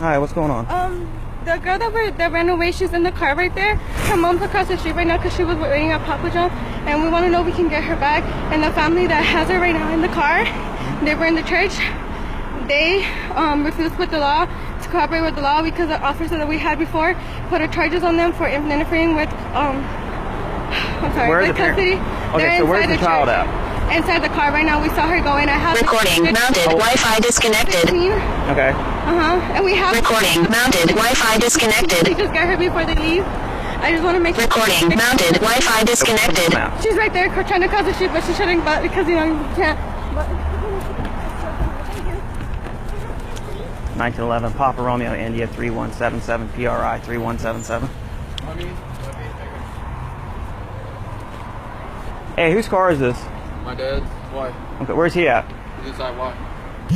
Hi, what's going on? The girl that ran away, she's in the car right there. Her mom's across the street right now because she was waiting at Papa John, and we want to know if we can get her back. And the family that has her right now in the car, they were in the church. They refused with the law to cooperate with the law because the officer that we had before put charges on them for interfering with I'm sorry, Where is with the custody. Okay, so where's the child at? Inside the car right now. We saw her go in. I have recording mounted. Wi-Fi disconnected. Okay. And we have recording mounted. Wi-Fi disconnected. We just get her before they leave. I just want to make sure. Recording mounted. Wi-Fi disconnected. She's right there trying to cross the street, but she shouldn't. But because you can't. 1911 Papa Romeo India 3177 PRI 3177. Hey, whose car is this? My dad's. Why? Okay, where's he at? He's inside. Why?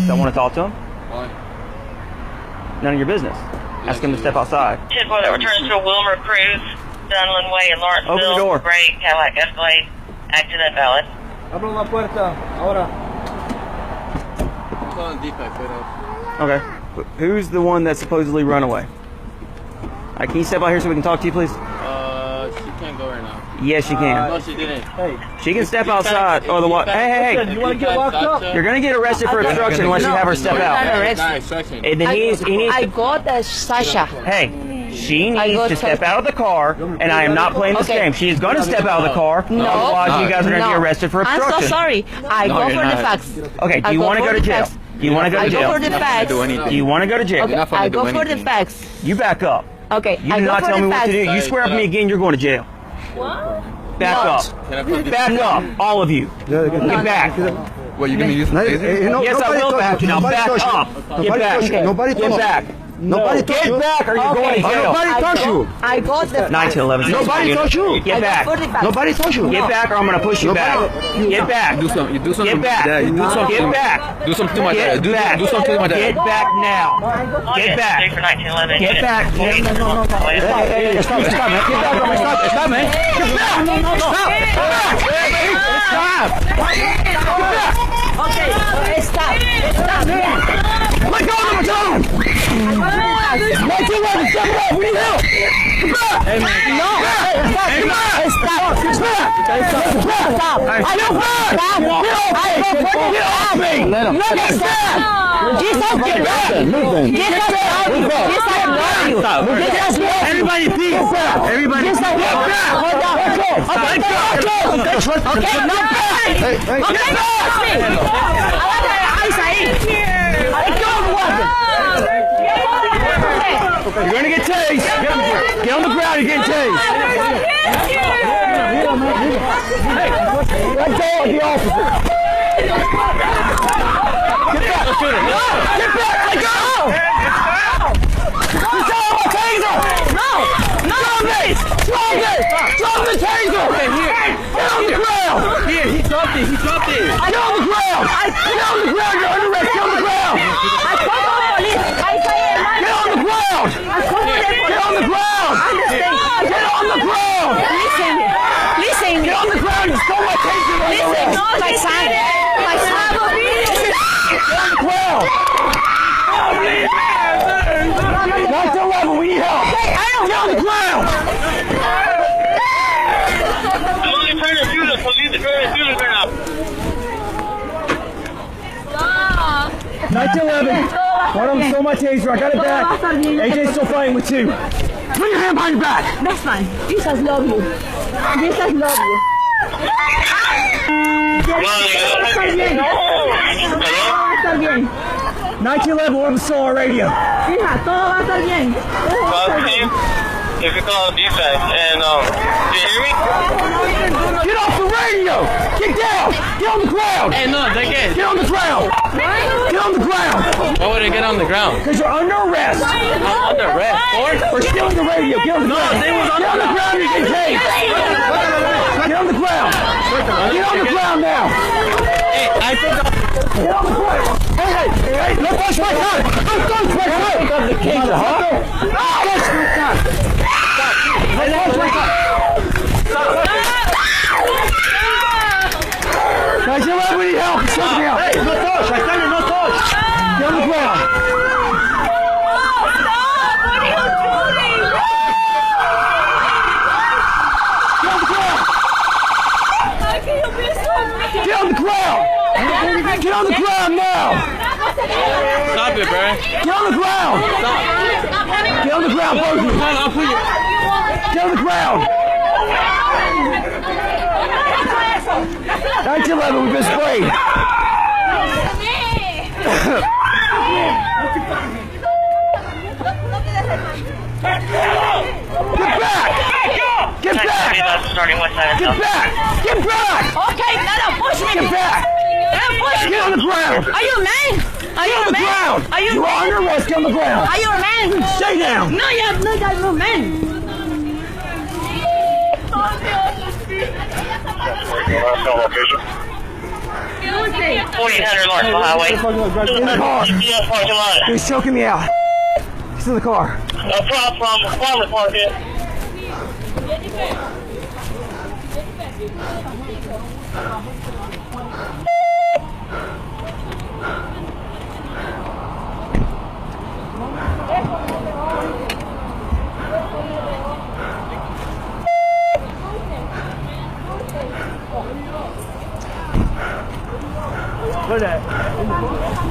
Don't want to talk to him? Why? None of your business. Ask him to step outside. 10-4 that returns to Wilmer Cruz, Dunlin Way in Lawrenceville. Open the door. Gray Cadillac Escalade. Active and valid. Abro la puerta. Ahora. I'm calling defect, pero. Okay. Who's the one that supposedly run away? Can you step out here so we can talk to you, please? She can't go right now. Yes, she can. No, she didn't. Hey. She can step outside. Or the what? Hey. You want to get locked up? You're gonna get arrested for obstruction unless you have her step out. And then he needs I got Sasha. Hey, she needs to step out of the car, and I am not playing this game. She is going to step out of the car. No. Otherwise, you guys are going to be arrested for obstruction. I'm so sorry. I go for the facts. Okay, do you want to go to jail? Do you want to go to jail? I go for the facts. Do you want to go to jail? Okay, I go for the facts. You back up. Okay, you do not tell me what to do. You swear up me again, you're going to jail. What? Back up. Back up, all of you. Get back. What, you going to use the taser? Yes, I will back you now. Back up. Get back. Get back. Nobody touched you. Get back or you're going to jail. Nobody touched you. I got the 1911. Nobody touched you. Get back. Nobody touched you. Get back or I'm going to push you back. Get back. You do something. Get back. You do something. Get back. Do something to my dad. Get back. Do something to my dad. Get back now. Get back. For 1911. Get back. No. Hey, stop, man. Get back, man. Stop, man. Get back. Stop. Okay, stop. Let go of my tongue. Let your weapon. Step up. We need help. Come back. Hey, man. No. Stop. Stop. I don't back. Stop. Get off me. Let him. Stop. Jesus, get back. Jesus, love you. Everybody, please. Everybody. Hold on. Okay, no back. Get back. You're going to get tased. Get on the ground. You're getting tased. Let go of the officer. Get back. Get back. Let go. Drop the taser. Drop the taser. Get on the ground. Here, he dropped it. Get on the ground. Get on the ground. You're under arrest. Get on the ground. Get on the ground. Get on the ground. Get on the ground. Listen. Get on the ground. Just throw my taser on the Listen, ground. no, my son. Get on the ground. Not the level. We need help. Get on the ground. 1911. One of them stole my taser. I got it back. AJ's still fighting with two. Put your hand behind your back. That's fine. Jesus love you. Jesus love you. 1911. One of them stole our radio. Hija, todo va a estar bien. If you call defect, and do you hear me? Get off the radio. Get down. Get on the ground. Hey, no, they Get on the ground. Get on the ground. Why would I get on the ground? Because you're under arrest. I'm under arrest. For stealing the radio. Get on the ground. they was Get on the ground. You get tased. Get on the ground. Get on the ground now. Hey, I think Get on the ground. Hey, don't touch my gun. Don't touch my gun. The king, huh? Don't touch my gun. Don't touch my gun. Guys, you need help. It's something else. Hey, no touch. I tell you, no touch. Get on the ground. on the ground now! Stop it, bro. Get on the ground! Get on the ground, both of you! I'll put you. Get on the ground! 1911, we've been sprayed! Get back! Get back! Get back! Get back! Okay, no, push me. Get back! Get on the ground! Are you a man? Are you Get on a the man? ground! Are you a You're man? under arrest, get on the ground! Are you a man? Stay down! No, you're no man. 1400 Marshall Highway. In the car! Yes, parking lot. He's choking me out. He's in the car. Across from the farmer's market.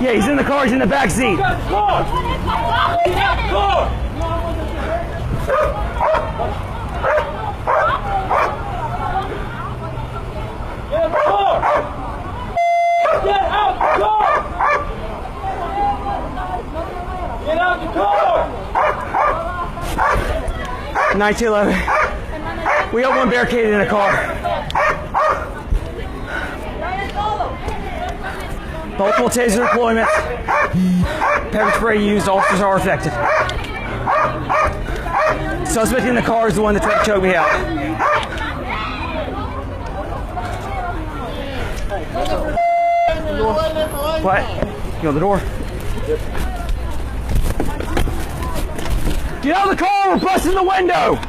Yeah, he's in the car. He's in the back seat. Get out the car! 1911. We got one barricaded in a car. Multiple taser deployments. Pepper spray used. Officers are affected. Suspect in the car is the one that tried to choke me out. What? You on the door? Get out of the car, we're busting the window!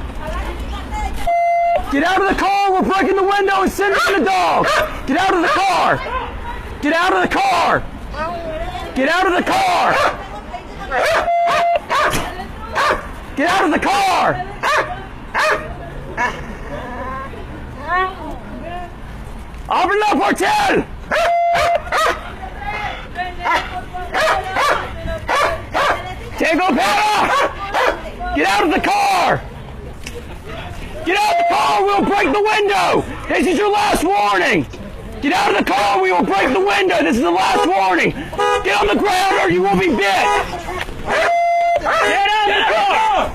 Get out of the car, we're breaking the window and sending in the dog! Get out of the car! Get out of the car! Get out of the car! Get out of the car! Open up, Martel! Tango Para! Get out of the car! Get out of the car, we'll break the window! This is your last warning! Get out of the car, we will break the window! This is the last warning! Get on the ground or you will be bit! Get out of the car!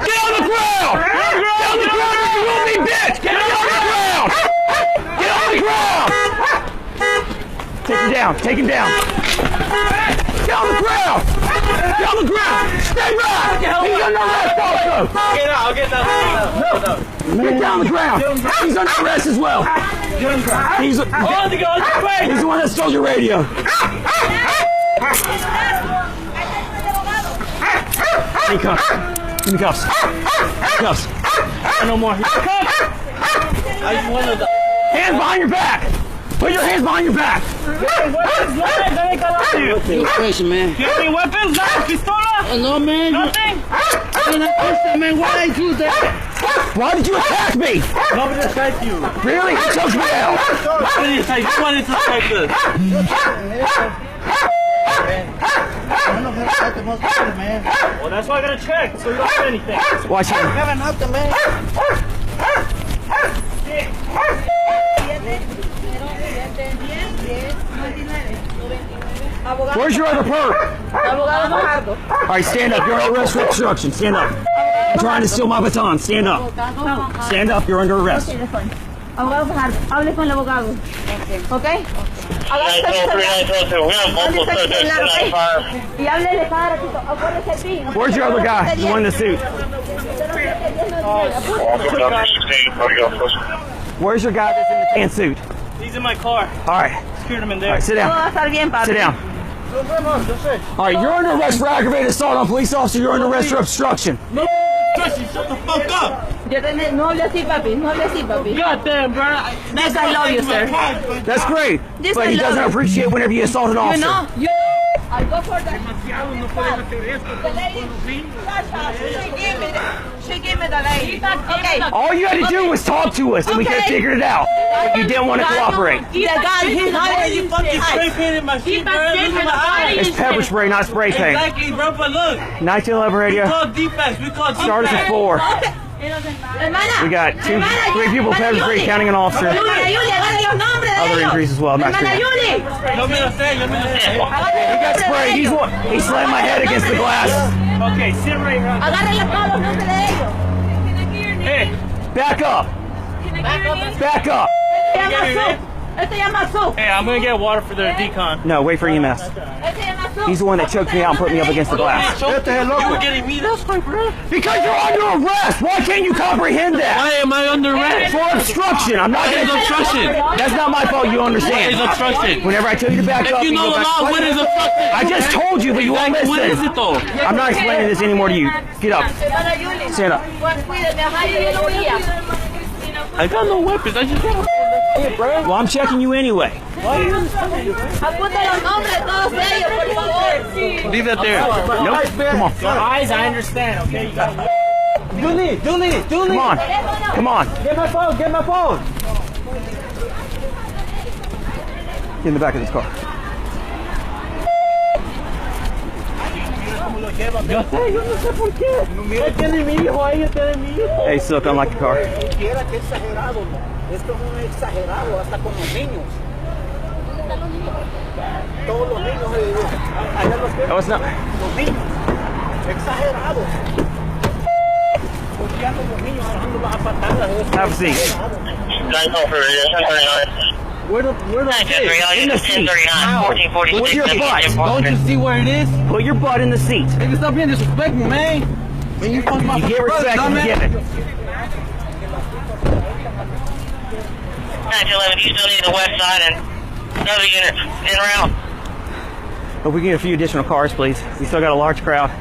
Get on the ground! Get on the ground or you will be bit! Get on the ground! Get on the ground! Take him down, take him down! Get on the ground! Get on the ground! Stay back! He's under arrest also! Get out, I'll get that. No. Get down on the ground! He's under arrest as well! He's the one that stole your radio! Hey, cuffs. Give me cuffs. Cuffs. No more. Cuffs! Hands behind your back! Put your hands behind your back! You crazy, man. You have any weapons? Not a pistola? No, man. Nothing? Man, why did I do that? Why did you attack me? Nobody attacked you. Really? You choked me out! Nobody attacked you. You wanted to attack us. Well, that's why I gotta check, so you don't do anything. Watch him. Where's your other perp? Alright, stand up. You're under arrest for obstruction. Stand up. You're trying to steal my baton. Stand up. Stand up. You're under arrest. Abogado Fajardo, hable con el abogado. ¿Ok? Nice 902. We have multiple subjects tonight, fire. Y háblele cada ratito. Acuérdese el PIN. Where's your other guy? The one in the suit. Where's your guy that's in the tan suit? He's in my car. Alright. Secured him in there. Alright, sit Todo va a down. estar bien, papi. Sit down. Alright, you're under arrest for aggravated assault on police officer. You're under arrest for obstruction. Shut the fuck up. No hable así, papi. No hable así, papi. God damn, bro. Yes, I love you, sir. That's great. Yes, But I he love doesn't it. appreciate whenever you assault an You officer. know, I go for the... Demasiado, no pueden hacer esto The con lady, los niños. she gave me the lady. Okay. All you had to do was talk to us, and we could have Okay. figured it out. You didn't want to cooperate. The guy, he's not You fucking spray painted my shit, bro. Look at my eyes. It's pepper spray, not spray paint. Exactly, bro, but look. 1911 We radio. call defects. We call defects. Start us at 4. Hermana. We got 3 people pepper spray, counting an officer. Yuli, agarre los nombres de Other ellos. injuries as well. I'm not Hermana sure. Yuli. Yo me lo sé, yo me lo sé. He got sprayed. He slammed my head against the glass. Okay, sit right here. Agárrenle todos los nombres de ellos. Hey, Back up. Back up. Este llama Su. hey, I'm gonna get water for their decon. No, wait for EMS. Este llama Su. He's the one that choked me out and put me up against the glass. You were getting me this way, bro. Because you're under arrest. Why can't you comprehend that? Why am I under arrest? For obstruction. I'm not What is going to... obstruction? That's not my fault. You What understand. is obstruction? Whenever I tell you to back up... If you know the law, what is obstruction? I just told you, but you won't listen. What is it though? I'm not explaining this anymore to you. Get up. Hermana Yuli. Stand up. Cuídeme, ajá, yo lo guía. I got no weapons. I just got Well, I'm checking you anyway. Apunte los nombres de todos ellos, por favor. leave that there. Nope. Come on. Eyes, I understand. Okay, you got Come on. Come on. Get my phone. Get in the back of this car. Yo no sé por qué. Él tiene mi hijo, ella tiene mi hijo. Hey, Silk, unlock the car. Quiera que exagerado, no. Esto es un exagerado, hasta con los niños. Todos los niños, allá los tienen. No, it's not. Los niños. Exagerado. Golpeando a los niños, agarrándolos a patadas. Have a seat. 9-4 for 1039. Where the Ten In the seat. 1039, 1446. Put your butt. Don't you see where it is? Put your butt in the seat. Nigga, stop being disrespectful, man. When you punch my You get respect, you get it. 911, you still need the west side and another unit in route. If we can get a few additional cars, please. We still got a large crowd.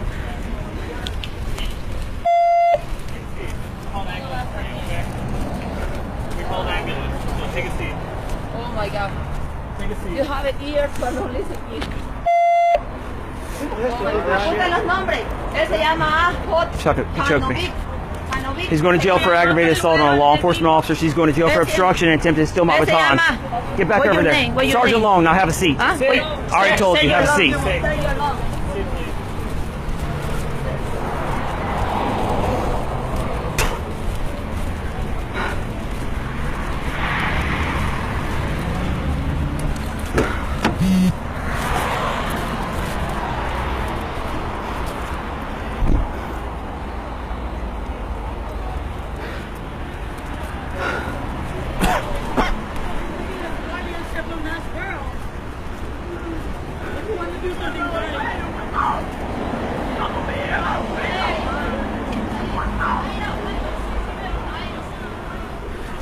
Take a seat. Oh my God. Take a seat. You have it here, but don't listen to me. Apunte los nombres. Él se llama A.J. Chuck it. He choked me. Hanovic. He's going to jail for aggravated assault on a law enforcement officer. She's going to jail for obstruction and attempted to steal my Ese baton. llama. Get back What's over your there. name? What's your Sergeant name? Long, now have a seat. Huh? I already told you, have a seat.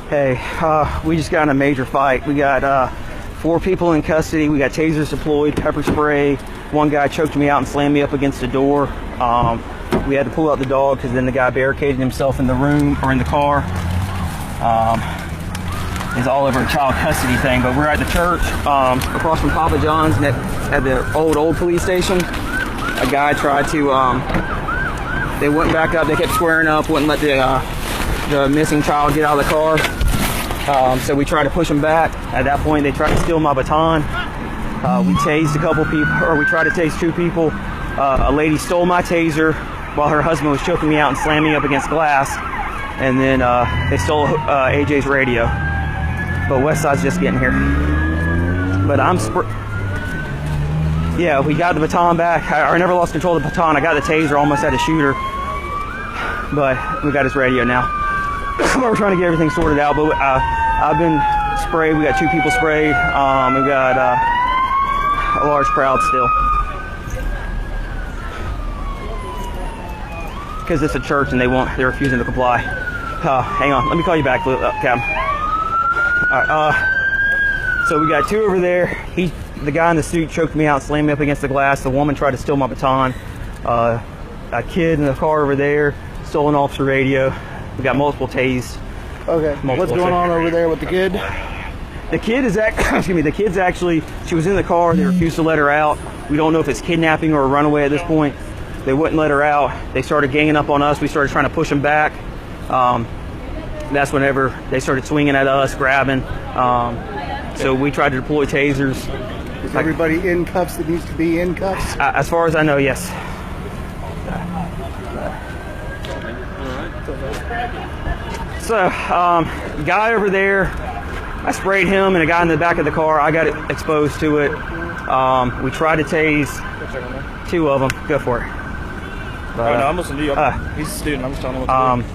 Hey, we just got in a major fight. We got 4 people in custody. We got tasers deployed, pepper spray. One guy choked me out and slammed me up against the door. We had to pull out the dog because then the guy barricaded himself in the room or in the car. It's all over a child custody thing, but we're at the church across from Papa John's at the old police station. A guy tried to, they went back up, they kept squaring up, wouldn't let the missing child get out of the car. So we tried to push them back. At that point, they tried to steal my baton. We tased a couple people, or we tried to tase 2 people. A lady stole my taser while her husband was choking me out and slammed me up against glass. And then they stole AJ's radio. But Westside's just getting here. But yeah, we got the baton back. I never lost control of the baton. I got the taser, almost had to shoot her. But we got his radio now. We're trying to get everything sorted out. But I've been sprayed. We got 2 people sprayed. We got a large crowd still. Because it's a church and they're refusing to comply. Hang on, let me call you back, Cam. All right, so we got 2 over there. The guy in the suit choked me out, slammed me up against the glass. The woman tried to steal my baton. A kid in the car over there stole an officer radio. We got multiple tased. Okay. What's going on over there with the kid? The kid is the kid's actually, she was in the car. They refused to let her out. We don't know if it's kidnapping or a runaway at this point. They wouldn't let her out. They started ganging up on us. We started trying to push them back. That's whenever they started swinging at us, grabbing. So we tried to deploy tasers. Is everybody in cuffs that needs to be in cuffs? As far as I know, yes. So, guy over there, I sprayed him, and a guy in the back of the car, I got exposed to it. We tried to tase 2 of them. Go for it. But, no, I'm listening to you. He's a student. I'm just telling him what to do.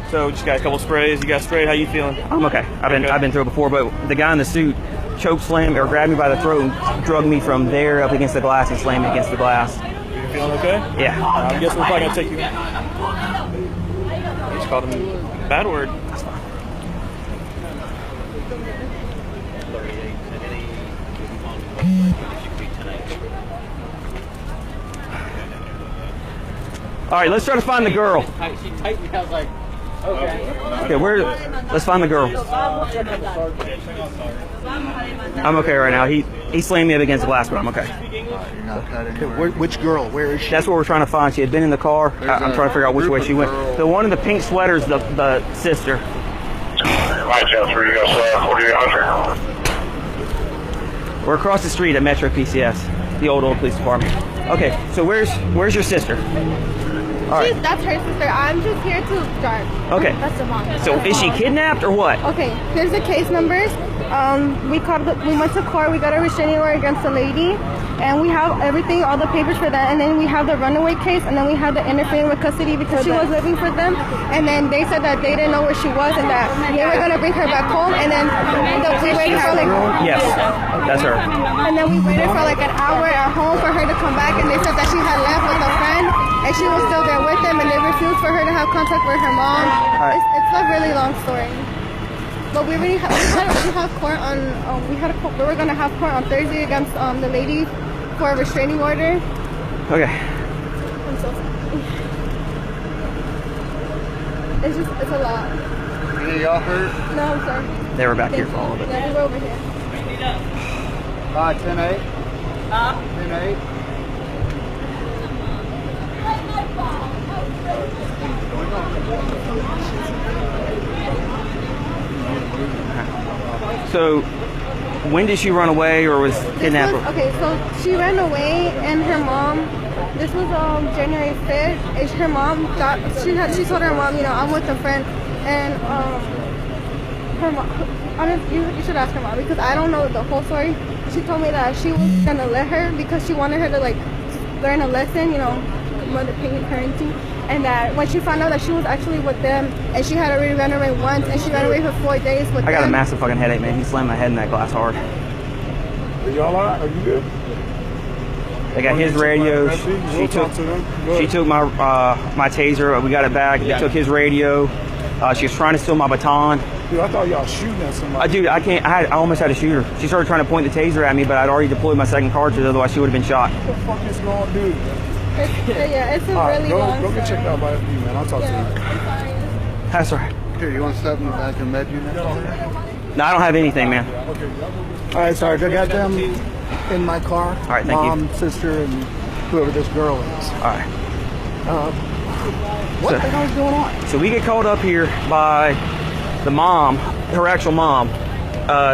So just got a couple sprays. You got sprayed. How you feeling? I'm okay. I've been through it before, but the guy in the suit choke slammed or grabbed me by the throat and drug me from there up against the glass and slammed me against the glass. You feeling okay? Yeah. I guess we're probably gonna take you. You just called him a bad word. That's fine. All right, let's try to find the girl. She typed me. I was like, okay. Okay, let's find the girl. I'm okay right now. He slammed me up against the glass, but I'm okay. You're not cut anywhere. Which girl? Where is she? That's what we're trying to find. She had been in the car. I'm trying to figure out which way she went. The one in the pink sweater is the sister. My chance for you guys, 4800. We're across the street at Metro PCS, the old police department. Okay, so where's your sister? All right. That's her sister. I'm just here to drive. Okay. That's the mom. So is she kidnapped or what? Okay, here's the case numbers. We went to court. We got a restraining order against the lady, and we have everything, all the papers for that. And then we have the runaway case, and then we have the interfering with custody because she was living for them. And then they said that they didn't know where she was and that they were gonna bring her back home. And then we waited for like Yes, that's her. And then we waited for like an hour at home for her to come back, and they said that she had left with a friend, and she was still there with them, and they refused for her to have contact with her mom. Right. It's a really long story. But we already have court on. We were gonna have court on Thursday against the lady for a restraining order. Okay. I'm so sorry. It's a lot. Any of y'all hurt? No, I'm sorry. They were back here for all of it. Yeah, we were over here. 10-8. 10-8. So, when did she run away or was kidnapped? Okay, so she ran away, and her mom. This was January 5th. And her mom thought she told her mom, I'm with a friend, and her mom. You should ask her mom because I don't know the whole story. She told me that she was gonna let her because she wanted her to like learn a lesson, mother parenting. And that when she found out that she was actually with them, and she had already run away once, and she ran away for 4 days with them. I got a massive fucking headache, man. He slammed my head in that glass hard. Are y'all alright? Are you good? They got his radio. She took my my taser. We got it back. They took his radio. She was trying to steal my baton. Dude, I thought y'all shooting at somebody. Dude, I can't. I almost had to shoot her. She started trying to point the taser at me, but I'd already deployed my second cartridge. Otherwise, she would have been shot. What the fuck is going on, dude? It's a really long Go get checked out by FD, man. I'll talk to you. That's all right. Here, you want to step in the back and med unit? No, I don't have anything, man. All right, Sarge. I got them in my car. All right, thank you. Mom, sister, and whoever this girl is. All right. What the hell is going on? So we get called up here by the mom. Her actual mom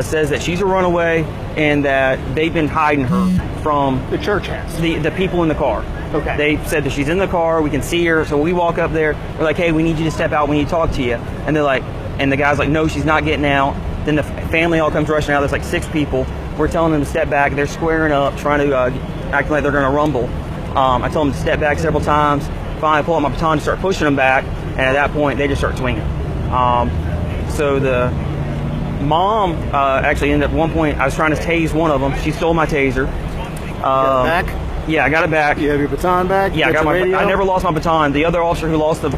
says that she's a runaway and that they've been hiding her from The church has. the people in the car. Okay. They said that she's in the car. We can see her. So we walk up there. We're like, hey, we need you to step out. We need to talk to you. And they're like, and the guy's like, no, she's not getting out. Then the family all comes rushing out. There's like 6 people. We're telling them to step back. They're squaring up, trying to act like they're going to rumble. I told them to step back several times. Finally, I pull out my baton to start pushing them back. And at that point, they just start swinging. So the mom actually ended up at one point, I was trying to tase one of them. She stole my taser. Back? Yeah, I got it back. You have your baton back? Yeah, I got my. I never lost my baton. The other officer who lost the,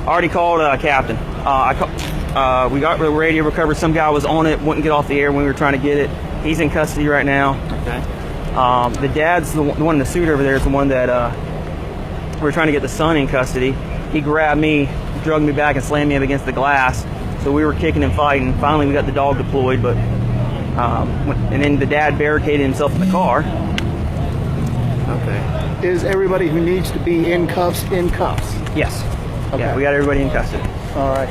already called captain. We got the radio recovered. Some guy was on it, wouldn't get off the air when we were trying to get it. He's in custody right now. Okay. The dad's the one in the suit over there is the one that we're trying to get the son in custody. He grabbed me, drugged me back, and slammed me up against the glass. So we were kicking and fighting. Finally, we got the dog deployed, but and then the dad barricaded himself in the car. Okay. Is everybody who needs to be in cuffs in cuffs? Yes. Okay. Yeah, we got everybody in custody. All right.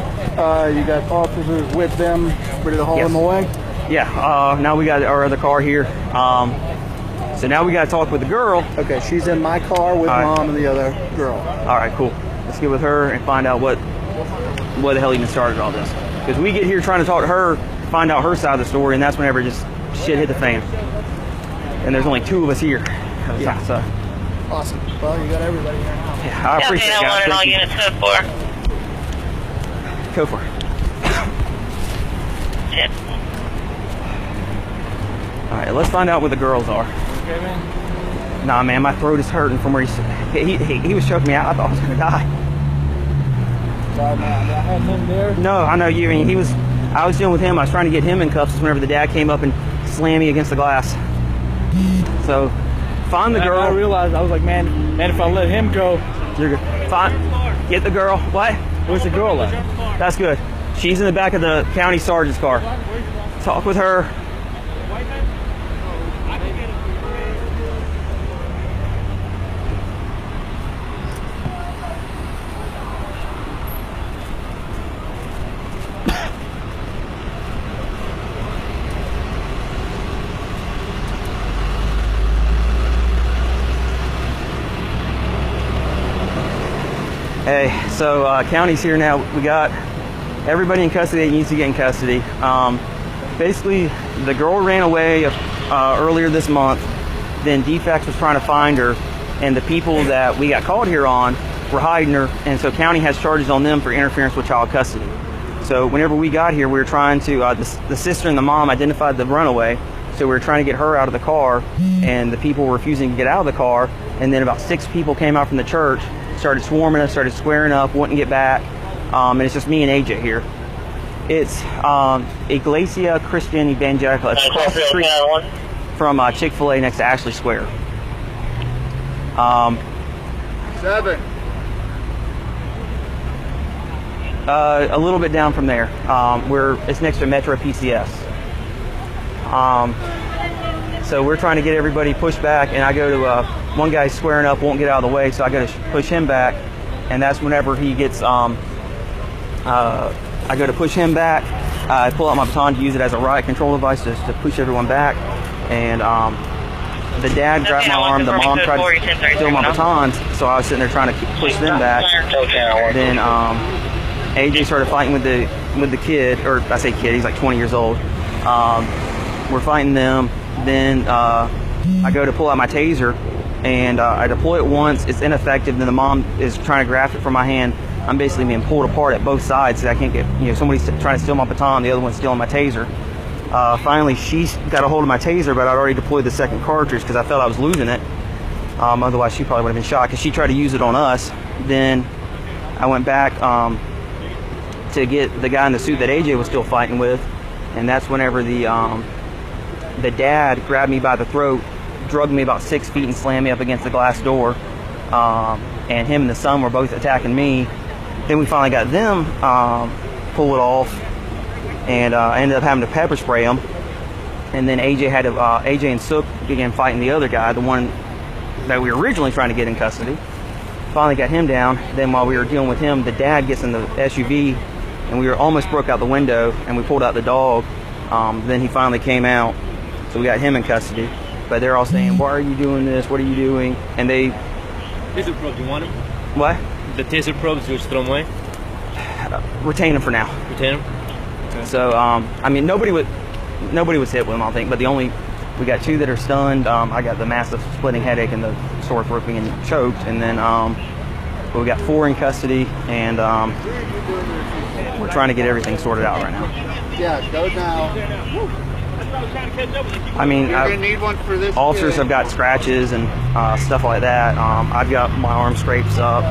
You got officers with them, ready to haul Yes. them away? Yeah. Now we got our other car here. So now we got to talk with the girl. Okay, she's in my car with All right. Mom and the other girl. All right, cool. Let's get with her and find out what the hell even started all this. Because we get here trying to talk to her, find out her side of the story, and that's whenever just shit hit the fan. And there's only 2 of us here. Yeah. So, Awesome. Well, you got everybody here now. yeah, I appreciate it, guys. and all Thank you. units code 4. Go for it. Shit. All right, let's find out what the girls are. Okay, man. Nah, man, my throat is hurting from where he was choking me out. I thought I was gonna die. Sorry, man. I have him there. No, I know you. I mean, I was dealing with him. I was trying to get him in cuffs whenever the dad came up and slammed me against the glass. So, find the girl. I realized, I was like, man, if I let him go, You're good. Find, get the girl. What? where's the girl at? That's good. She's in the back of the county sergeant's car. Talk with her. Hey, so county's here now. We got everybody in custody that needs to get in custody. Basically, the girl ran away earlier this month. Then DFAX was trying to find her, and the people that we got called here on were hiding her, and so county has charges on them for interference with child custody. So whenever we got here, we were trying to, the sister and the mom identified the runaway, so we were trying to get her out of the car, and the people were refusing to get out of the car, and then about 6 people came out from the church, started swarming us, started squaring up, wouldn't get back, and it's just me and AJ here. It's Iglesia Christian Evangelical. It's across the street from Chick-fil-A next to Ashley Square. 7. A little bit down from there. It's next to Metro PCS. So we're trying to get everybody pushed back, and I go to one guy's squaring up, won't get out of the way, so I got to push him back, and that's whenever he gets. I go to push him back. I pull out my baton to use it as a riot control device to push everyone back, and the dad grabbed my arm. The mom tried to steal my batons, so I was sitting there trying to push them back. Then AJ started fighting with the kid, or I say kid, he's like 20 years old. We're fighting them. Then I go to pull out my taser, and I deploy it once. It's ineffective. Then the mom is trying to grasp it from my hand. I'm basically being pulled apart at both sides, so I can't get, somebody's trying to steal my baton, the other one's stealing my taser. Finally, she got a hold of my taser, but I'd already deployed the second cartridge because I felt I was losing it. Otherwise, she probably would have been shot because she tried to use it on us. Then I went back to get the guy in the suit that AJ was still fighting with, and that's whenever the dad grabbed me by the throat, drugged me about 6 feet and slammed me up against the glass door. And him and the son were both attacking me. Then we finally got them pull it off, and I ended up having to pepper spray them. And then AJ and Sook began fighting the other guy, the one that we were originally trying to get in custody. Finally got him down. Then while we were dealing with him, the dad gets in the SUV, and we almost broke out the window, and we pulled out the dog. Then he finally came out, so we got him in custody. But they're all saying, "Why are you doing this? What are you doing?" And they... Taser probes, you want them? What? The taser probes, you just throw them away? Retain them for now. Retain them? Okay. So, I mean, nobody was hit with them, I don't think, but we got 2 that are stunned. I got the massive splitting headache and the sore throat being choked, and then we got 4 in custody, and we're trying to get everything sorted out right now. Yeah, go now. I mean, officers have got scratches and stuff like that. I've got my arm scrapes up.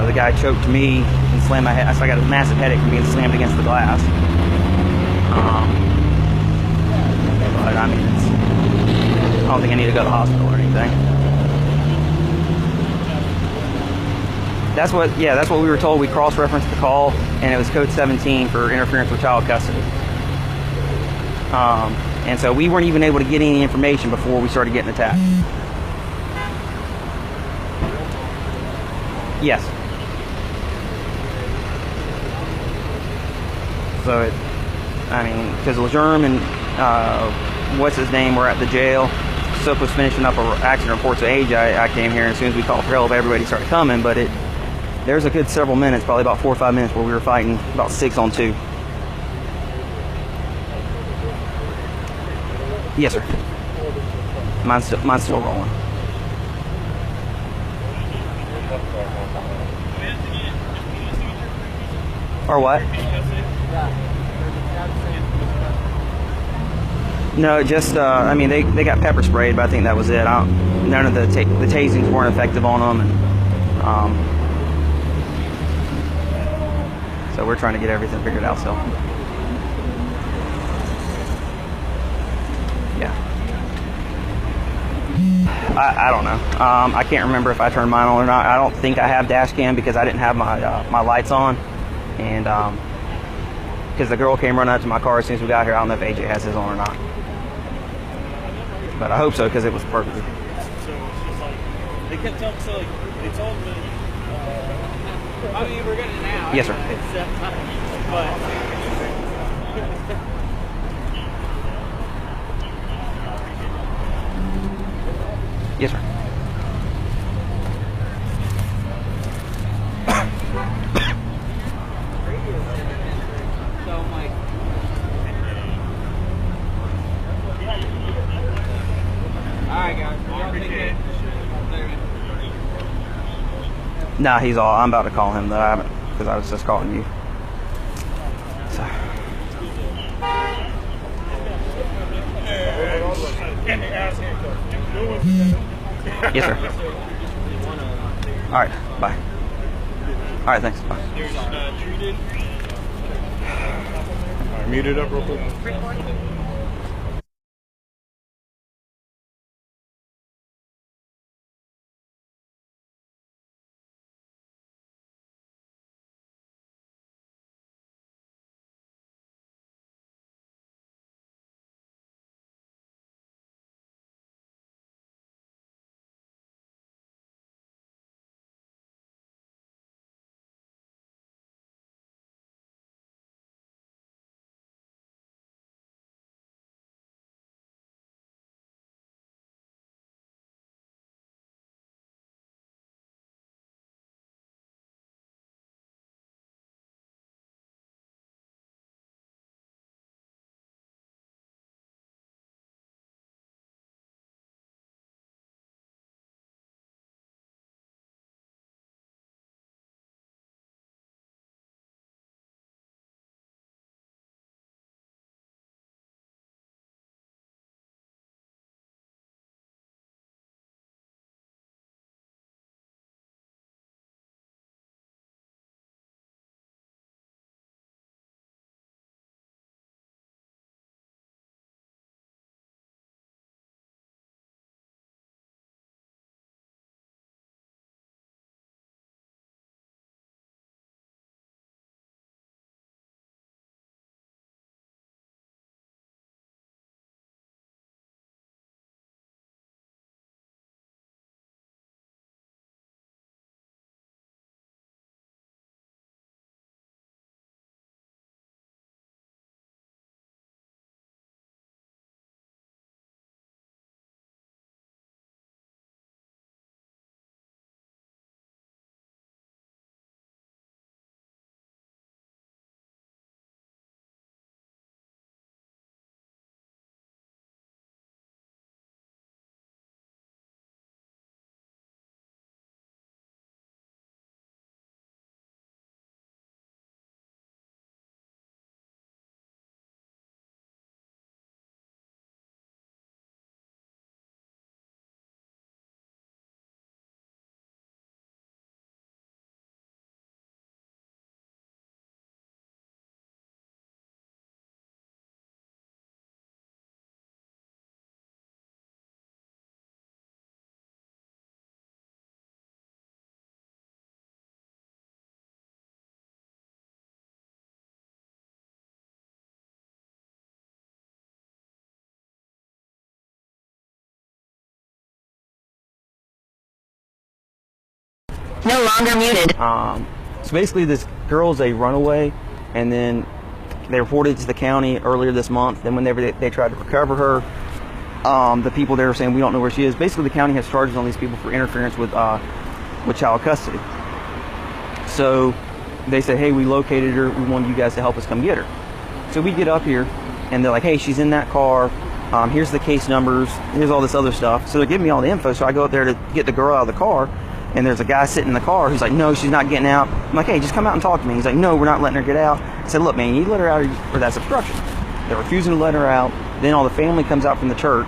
The guy choked me and slammed my head. So I got a massive headache from being slammed against the glass. But I mean, I don't think I need to go to the hospital or anything. That's what we were told. We cross-referenced the call, and it was code 17 for interference with child custody. And so we weren't even able to get any information before we started getting attacked. Yes. So I mean, because Lejeune and what's his name were at the jail. Sook was finishing up an accident report, so I came here, and as soon as we called for help, everybody started coming. But there's a good several minutes, probably about 4 or 5 minutes, where we were fighting about 6 on 2. Yes, sir. Mine's still rolling. Or what? No, just I mean they got pepper sprayed, but I think that was it. None of the tasings weren't effective on them, and so we're trying to get everything figured out still. Yeah. I don't know. I can't remember if I turned mine on or not. I don't think I have dash cam because I didn't have my lights on, and because the girl came running up to my car as soon as we got here. I don't know if AJ has his on or not, but I hope so because it was perfect. So it's just like they kept telling, so like they told me. I mean, we're getting it now. Yes, sir. But Yes, sir. alright guys, Nah, he's all. I'm about to call him though. I haven't, because I was just calling you. So. Yes, sir. All right. Bye. All right. Thanks. Bye. All right, mute it up real quick. No longer muted. So basically, this girl's a runaway, and then they reported to the county earlier this month. Then whenever they tried to recover her, the people there were saying we don't know where she is. Basically, the county has charges on these people for interference with child custody. So they said, hey, we located her. We want you guys to help us come get her. So we get up here, and they're like, hey, she's in that car. Here's the case numbers. Here's all this other stuff. So they're giving me all the info. So I go up there to get the girl out of the car, and there's a guy sitting in the car who's like, no, she's not getting out. I'm like, hey, just come out and talk to me. He's like, no, we're not letting her get out. I said, look, man, you let her out or that's obstruction. They're refusing to let her out. Then all the family comes out from the church.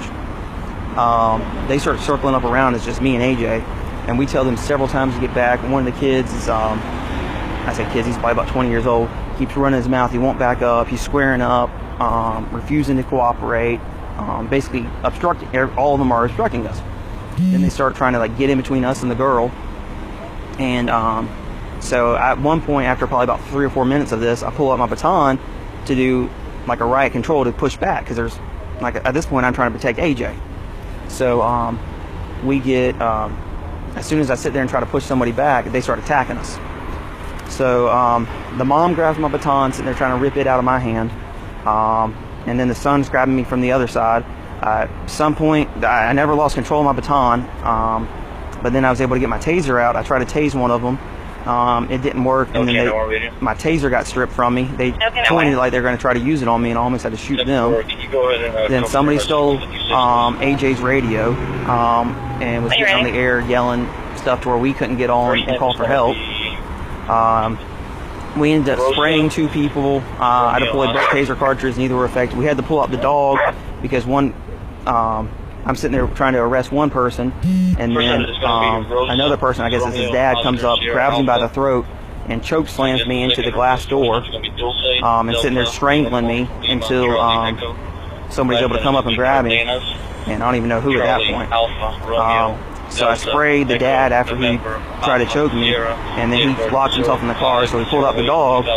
They start circling up around. It's just me and AJ. And we tell them several times to get back. One of the kids is, I say kids, he's probably about 20 years old. Keeps running his mouth. He won't back up. He's squaring up, refusing to cooperate. Basically obstructing. All of them are obstructing us. Then they start trying to like get in between us and the girl. And so at one point, after probably about 3 or 4 minutes of this, I pull out my baton to do like a riot control to push back, because there's like at this point I'm trying to protect AJ. So we get as soon as I sit there and try to push somebody back, they start attacking us. So the mom grabs my baton, sitting there trying to rip it out of my hand. And then the son's grabbing me from the other side. At some point, I never lost control of my baton, but then I was able to get my taser out. I tried to tase one of them. It didn't work, and then my taser got stripped from me. They pointed like they're going to try to use it on me, and I almost had to shoot them. Then somebody stole AJ's radio and was getting on the air yelling stuff to where we couldn't get on and call for help. We ended up spraying 2 people. I deployed both taser cartridges, neither were effective. We had to pull out the dog because one, I'm sitting there trying to arrest one person, and then another person, I guess it's his dad, comes up, grabs him by the throat, and choke slams me into the glass door, and sitting there strangling me until somebody's able to come up and grab me, and I don't even know who at that point. So I sprayed the dad after he tried to choke me, and then he locked himself in the car, so we pulled out the dog,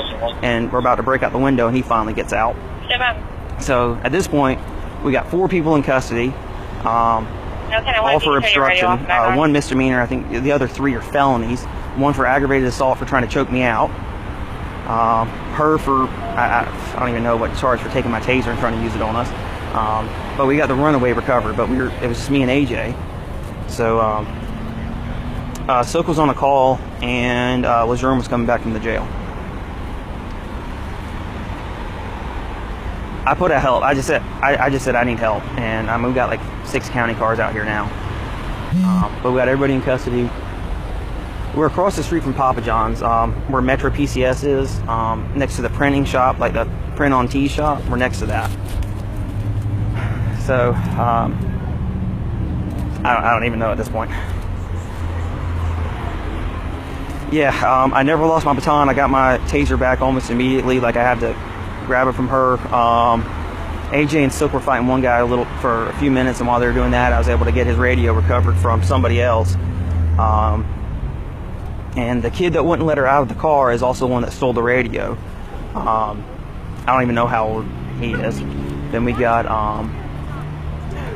and we're about to break out the window, and he finally gets out. So at this point, we got 4 people in custody, all for obstruction, 1 misdemeanor. I think the other 3 are felonies, 1 for aggravated assault for trying to choke me out, her for, I don't even know what charge, for taking my taser and trying to use it on us. But we got the runaway recovered, but it was just me and AJ. So Silk was on a call, and Lilburn was coming back from the jail. I put out help. I just said I need help, and we've got like 6 county cars out here now. But we got everybody in custody. We're across the street from Papa John's, where Metro PCS is, next to the printing shop, like the print on T shop. We're next to that. So I don't even know at this point. Yeah, I never lost my baton. I got my taser back almost immediately. Like I had to grab it from her. AJ and Silk were fighting one guy for a few minutes, and while they were doing that, I was able to get his radio recovered from somebody else. And the kid that wouldn't let her out of the car is also the one that stole the radio. I don't even know how old he is. Then we got,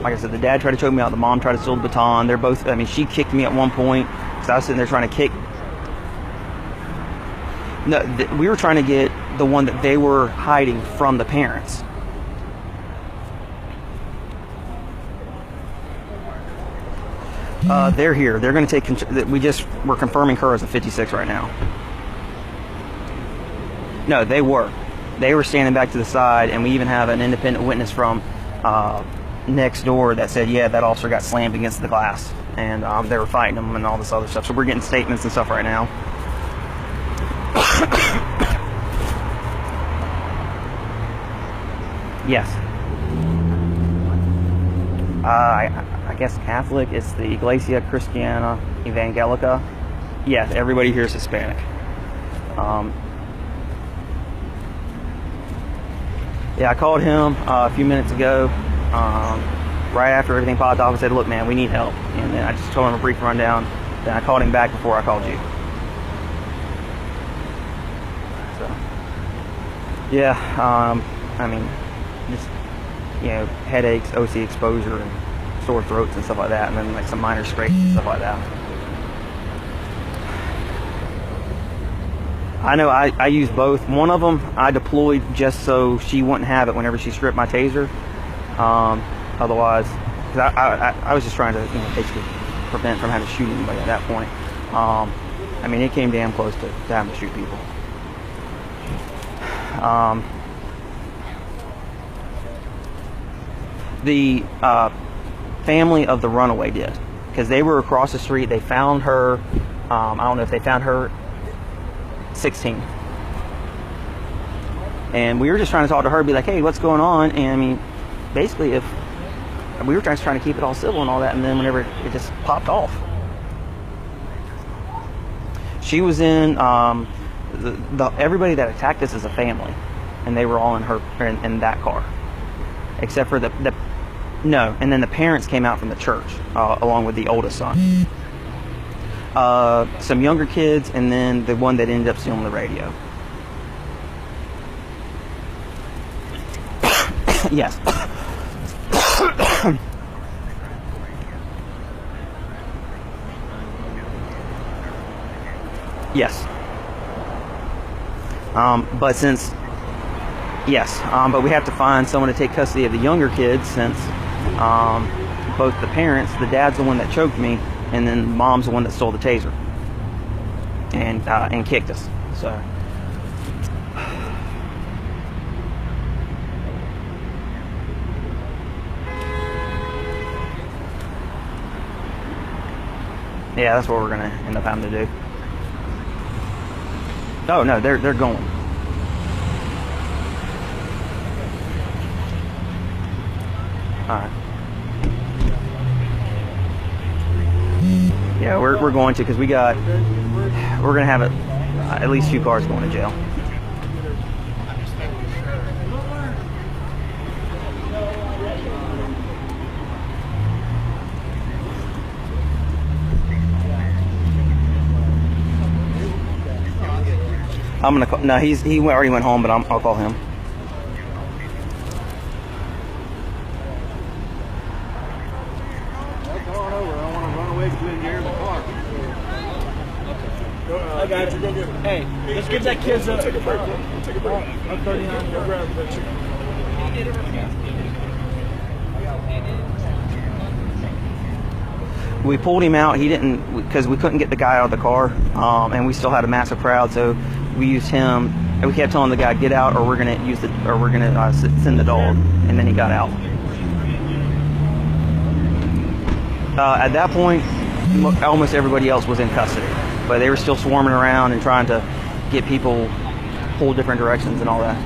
like I said, the dad tried to choke me out. The mom tried to steal the baton. They're both, I mean, she kicked me at one point because I was sitting there trying to kick. No, we were trying to get the one that they were hiding from the parents. They're here. They're going to take. We're confirming her as a 56 right now. No, they were. They were standing back to the side, and we even have an independent witness from next door that said, yeah, that officer got slammed against the glass, and they were fighting him and all this other stuff. So we're getting statements and stuff right now. Yes. I guess Catholic. It's the Iglesia Cristiana Evangelica. Yeah, everybody here is Hispanic. Yeah, I called him a few minutes ago, right after everything popped off, and said, look, man, we need help. And then I just told him a brief rundown. Then I called him back before I called you. So, yeah, I mean, just, you know, headaches, OC exposure, and sore throats and stuff like that, and then like some minor scrapes and stuff like that. I know I used both. One of them I deployed just so she wouldn't have it whenever she stripped my taser. Otherwise, because I was just trying to basically prevent from having to shoot anybody at that point. I mean, it came damn close to having to shoot people. The family of the runaway did, because they were across the street. They found her. I don't know if they found her 16, and we were just trying to talk to her, be like, hey, what's going on? And I mean, basically, if we were trying to keep it all civil and all that, and then whenever it just popped off, she was in everybody that attacked us is a family, and they were all in that car, except for no, and then the parents came out from the church along with the oldest son. Some younger kids, and then the one that ended up stealing the radio. Yes. Yes. But we have to find someone to take custody of the younger kids, since both the parents, the dad's the one that choked me, and then mom's the one that stole the taser and kicked us. So yeah, that's what we're gonna end up having to do. Oh no, they're going. All right. Yeah, we're going to, because we're gonna have at least 2 cars going to jail. I'm gonna call. No, he already went home, but I'll call him. Come on over. I don't want to run away between here and the car. I got it. Hey, let's get that kid's up. Take a break. Take a break. I'm 39. Go grab that chicken. We pulled him out. He didn't, because we couldn't get the guy out of the car, and we still had a massive crowd. So we used him, and we kept telling the guy, "Get out, or we're gonna send the dog." And then he got out. At that point, almost everybody else was in custody, but they were still swarming around and trying to get people pulled different directions and all that.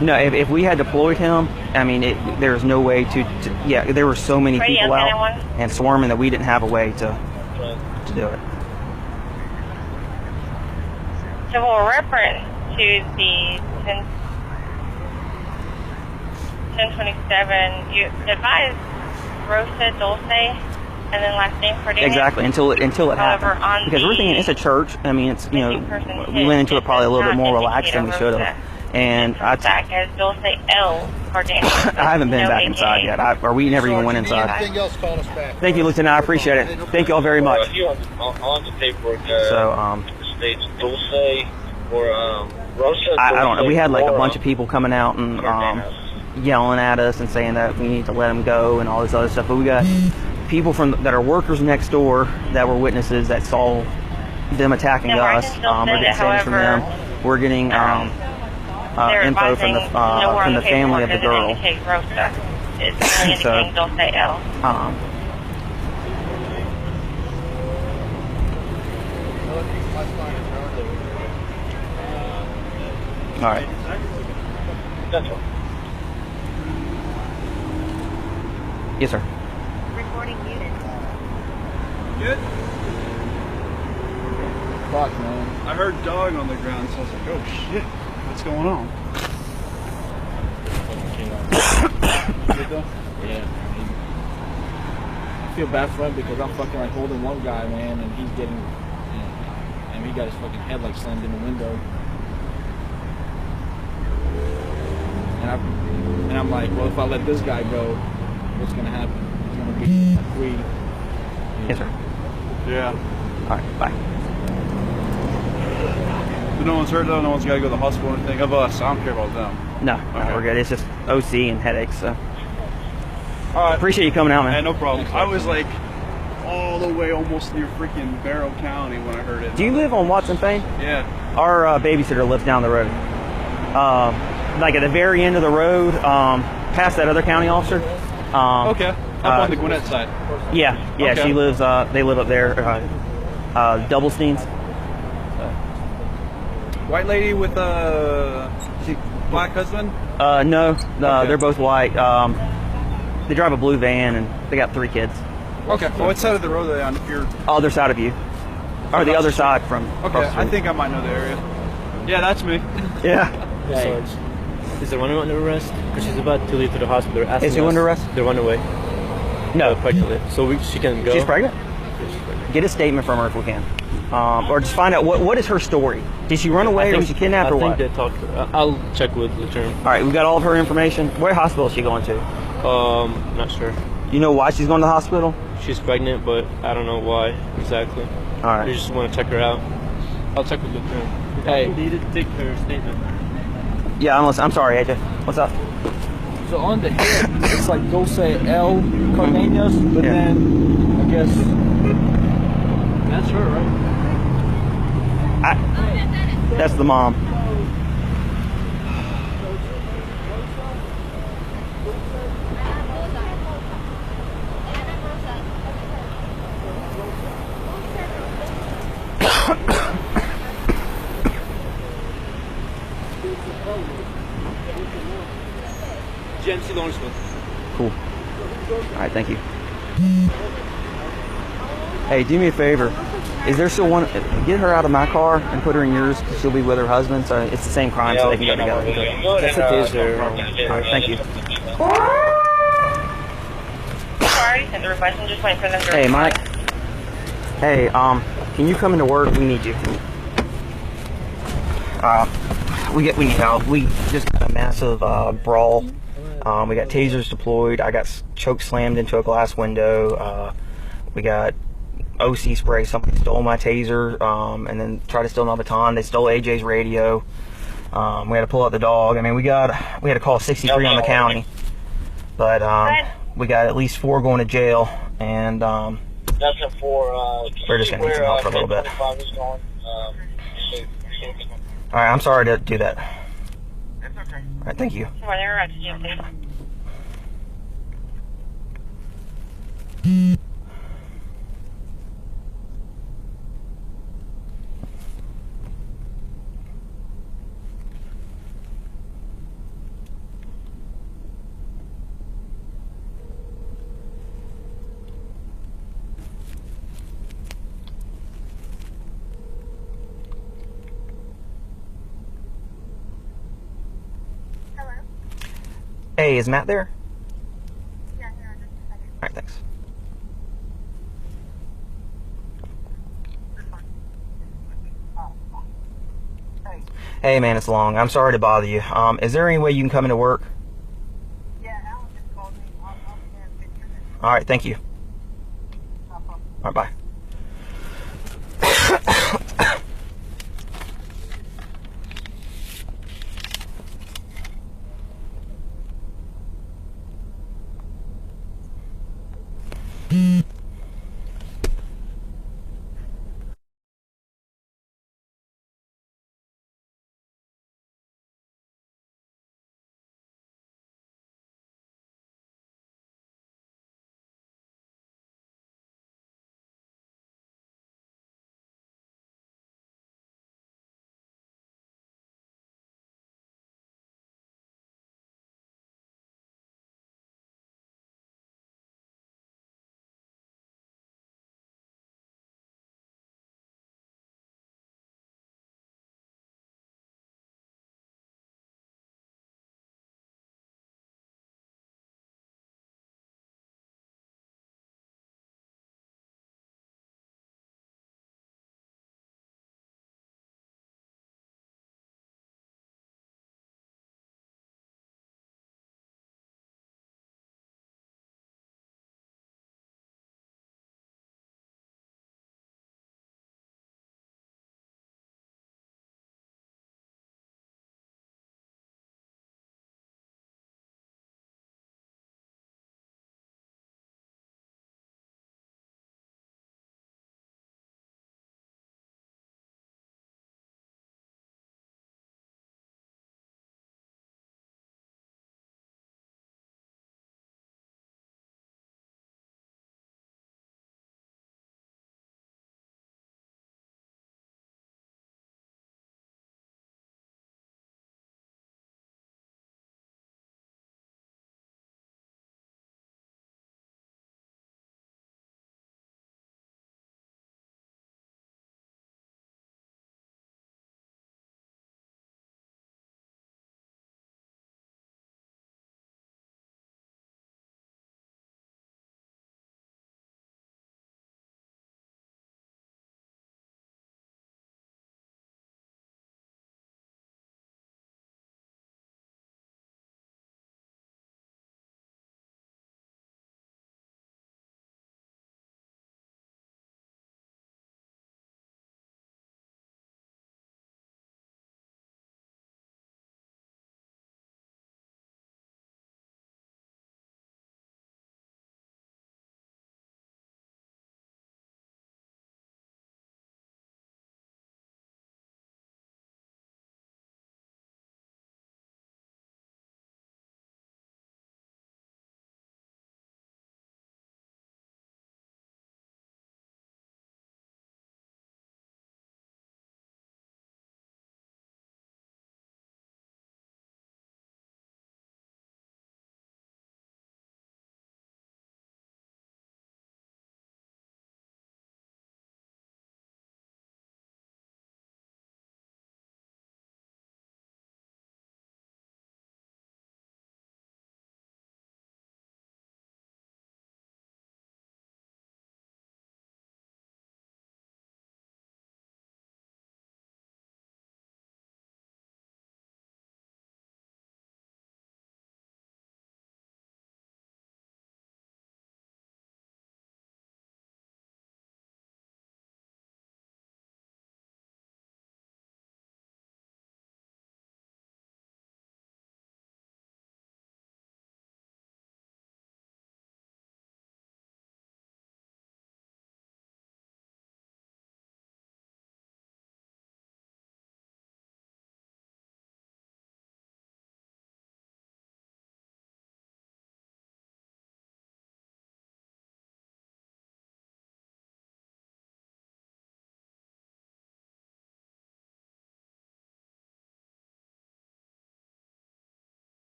No, if we had deployed him, I mean, there's no way to. Yeah, there were so many people out and swarming that we didn't have a way to do it. So we'll reference to the 1027. You advise Rosa Dulce, and then last name Cardenas. Exactly, until it However, happened. Because we're thinking it's a church. I mean, it's, we went into it probably a little bit more relaxed than we should have. And back as Dulce L. Cardenas. I haven't been back inside yet, or we never even went inside. Anything else, call us back. Thank you, Lieutenant. I appreciate it. Thank you all very much. On the paperwork, So, it states Dulce or Rosa. I don't know. We had like a bunch of people coming out and yelling at us and saying that we need to let them go and all this other stuff. But we got people that are workers next door that were witnesses that saw them attacking us. We're getting statements from them. We're getting info from the family of the girl. So, all right. That's all. Yes, sir. Recording unit. Good? Fuck, man. I heard dog on the ground, so I was like, oh shit, what's going on? Yeah. I feel bad for him because I'm fucking like holding one guy, man, and he's getting, and he got his fucking head like slammed in the window. And I'm like, well, if I let this guy go, what's gonna happen? He's gonna be like 3. Yes, sir. Yeah. All right. Bye. So no one's hurt though. No one's got to go to the hospital or anything. Of us, I don't care about them. No, Okay. we're good. It's just OC and headaches. So All right. appreciate you coming out, man. Hey, no problem. I was like all the way almost near freaking Barrow County when I heard it. Do you live on Watson Payne? Yeah. Our babysitter lives down the road. Like at the very end of the road, past that other county officer. Okay. Up on the Gwinnett side. Yeah, Okay. she lives. They live up there. Doublesteins. White lady with a black husband? No, Okay. they're both white. They drive a blue van and they got 3 kids. Okay. Well, what side of the road are they on? If you're Other side of you, or the other side from. okay, across the I street. think I might know the area. Yeah, that's me. Yeah. Hey, is there one under arrest? Because she's about to leave to the hospital. Asking Is who us- under arrest? The runaway. No, Pregnant. So she can go. she's pregnant. Get a statement from her if we can, or just find out what is her story. Did she run away or was she kidnapped or what? I think they talked. I'll check with the attorney. All right, we got all of her information. What hospital is she going to? Not sure. You know why she's going to the hospital? She's pregnant, but I don't know why exactly. All right. We just want to check her out. I'll check with the attorney. Hey, you need to take her statement. Yeah, I'm sorry, AJ. What's up? So on the head, it's like Dulce L. Cardenas, but Yeah. then I guess that's her, right? That's the mom. GMC Lawrenceville. Cool. All right, thank you. Hey, do me a favor. Is there still one? Get her out of my car and put her in yours because she'll be with her husband. So it's the same crime, so they can go together. That's a taser. All right, thank you. Sorry, send the request. I'm just waiting for them to Hey, reply. Mike. Hey, can you come into work? We need you. We need help. We just got a massive brawl. We got tasers deployed. I got choke slammed into a glass window. We got OC spray. Somebody stole my taser and then tried to steal my baton. They stole AJ's radio. We had to pull out the dog. I mean, we had to call 63 on the county. But we got at least 4 going to jail, and That's a for, we're just gonna need some help for a little bit. All right, I'm sorry to do that. It's okay. All right, thank you. Where they're at, GMC. Hello? Hey, is Matt there? Yeah, here, just a second. All right, thanks. Hey, man, it's Long. I'm sorry to bother you. Is there any way you can come into work? Yeah, Alan just called me. I'll be there in 15 minutes. All right, thank you. No problem. All right, bye.